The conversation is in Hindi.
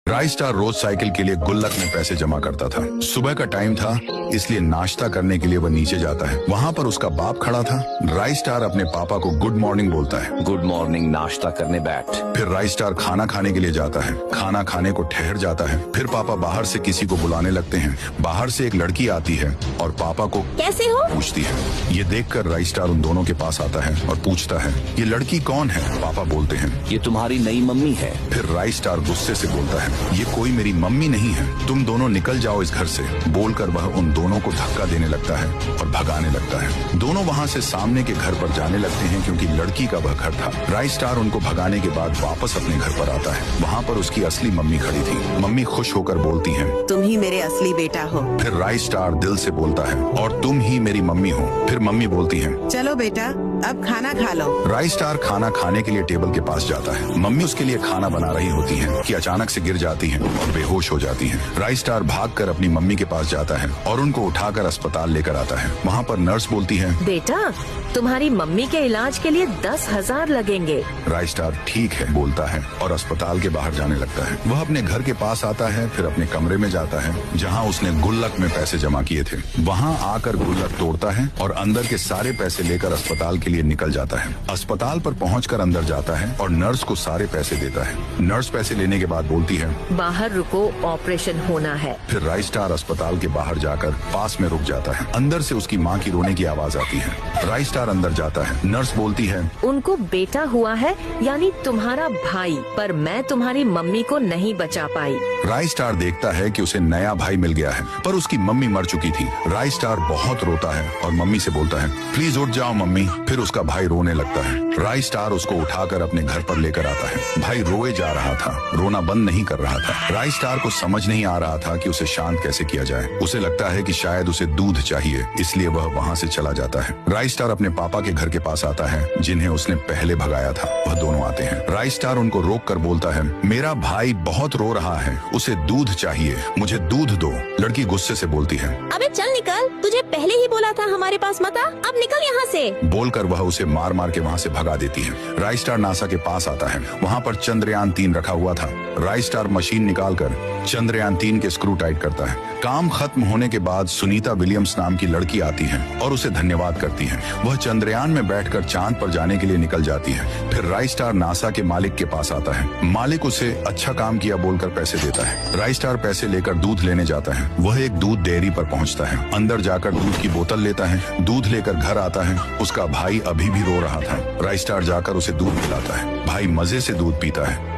राइस स्टार रोज साइकिल के लिए गुल्लक में पैसे जमा करता था। सुबह का टाइम था, इसलिए नाश्ता करने के लिए वह नीचे जाता है। वहाँ पर उसका बाप खड़ा था। राइस स्टार अपने पापा को गुड मॉर्निंग बोलता है। गुड मॉर्निंग, नाश्ता करने बैठ। फिर राइस स्टार खाना खाने के लिए जाता है। खाना खाने को ठहर जाता है। फिर पापा बाहर से किसी को बुलाने लगते हैं। बाहर से एक लड़की आती है और पापा को कैसे हो पूछती है। ये देखकर राइस स्टार उन दोनों के पास आता है और पूछता है, ये लड़की कौन है? पापा बोलते हैं, ये तुम्हारी नई मम्मी है। फिर राइस स्टार गुस्से से बोलता है, ये कोई मेरी मम्मी नहीं है, तुम दोनों निकल जाओ इस घर से। बोलकर वह उन दोनों को धक्का देने लगता है और भगाने लगता है। दोनों वहाँ से सामने के घर पर जाने लगते हैं क्योंकि लड़की का वह घर था। राइस स्टार उनको भगाने के बाद वापस अपने घर पर आता है। वहाँ पर उसकी असली मम्मी खड़ी थी। मम्मी खुश होकर बोलती है, तुम ही मेरे असली बेटा हो। फिर राइस स्टार दिल से बोलता है, और तुम ही मेरी मम्मी हो। फिर मम्मी बोलती है, चलो बेटा अब खाना खा लो। राइस स्टार खाना खाने के लिए टेबल के पास जाता है। मम्मी उसके लिए खाना बना रही होती है कि अचानक से गिर जाती है और बेहोश हो जाती है। राइस स्टार भागकर अपनी मम्मी के पास जाता है और उनको उठाकर अस्पताल लेकर आता है। वहाँ पर नर्स बोलती है, बेटा तुम्हारी मम्मी के इलाज के लिए 10,000 लगेंगे। राइस स्टार ठीक है बोलता है और अस्पताल के बाहर जाने लगता है। वह अपने घर के पास आता है, फिर अपने कमरे में जाता है जहाँ उसने गुल्लक में पैसे जमा किए थे। वहाँ आकर गुल्लक तोड़ता है और अंदर के सारे पैसे लेकर अस्पताल के लिए निकल जाता है। अस्पताल पर पहुंचकर अंदर जाता है और नर्स को सारे पैसे देता है। नर्स पैसे लेने के बाद बोलती है, बाहर रुको, ऑपरेशन होना है। फिर राइस स्टार अस्पताल के बाहर जाकर पास में रुक जाता है। अंदर से उसकी माँ की रोने की आवाज आती है। राइस स्टार अंदर जाता है। नर्स बोलती है, उनको बेटा हुआ है, यानी तुम्हारा भाई, पर मैं तुम्हारी मम्मी को नहीं बचा पाई। राइस स्टार देखता है कि उसे नया भाई मिल गया है, पर उसकी मम्मी मर चुकी थी। राइस स्टार बहुत रोता है और मम्मी से बोलता है, प्लीज उठ जाओ मम्मी। फिर उसका भाई रोने लगता है। राइस स्टार उसको उठाकर अपने घर पर लेकर आता है। भाई रोए जा रहा था, रोना बंद नहीं कर रहा था। राइस स्टार को समझ नहीं आ रहा था कि उसे शांत कैसे किया जाए। उसे लगता है कि शायद उसे दूध चाहिए, इसलिए वह वहाँ से चला जाता है। राइस स्टार अपने पापा के घर के पास आता है, जिन्हें उसने पहले भगाया था। वह दोनों आते हैं। राइस स्टार उनको रोक कर बोलता है, मेरा भाई बहुत रो रहा है, उसे दूध चाहिए, मुझे दूध दो। लड़की गुस्से से बोलती है, अबे चल निकल, तुझे पहले ही बोला था हमारे पास मत आ, अब निकल यहाँ से। बोलकर वह उसे मार मार के वहाँ से भगा देती है। राइस स्टार नासा के पास आता है। वहाँ पर चंद्रयान 3 रखा हुआ था। राइस स्टार मशीन निकालकर चंद्रयान 3 के स्क्रू टाइट करता है। काम खत्म होने के बाद सुनीता विलियम्स नाम की लड़की आती है और उसे धन्यवाद करती है। वह चंद्रयान में बैठकर चांद पर जाने के लिए निकल जाती है। फिर राइस स्टार नासा के मालिक के पास आता है। मालिक उसे अच्छा काम किया बोलकर पैसे देता है। राइस स्टार पैसे लेकर दूध लेने जाता है। वह एक दूध डेयरी पर पहुंचता है। अंदर जाकर दूध की बोतल लेता है। दूध लेकर घर आता है। उसका भाई अभी भी रो रहा था। राइस स्टार जाकर उसे दूध पिलाता है। भाई मजे से दूध पीता है।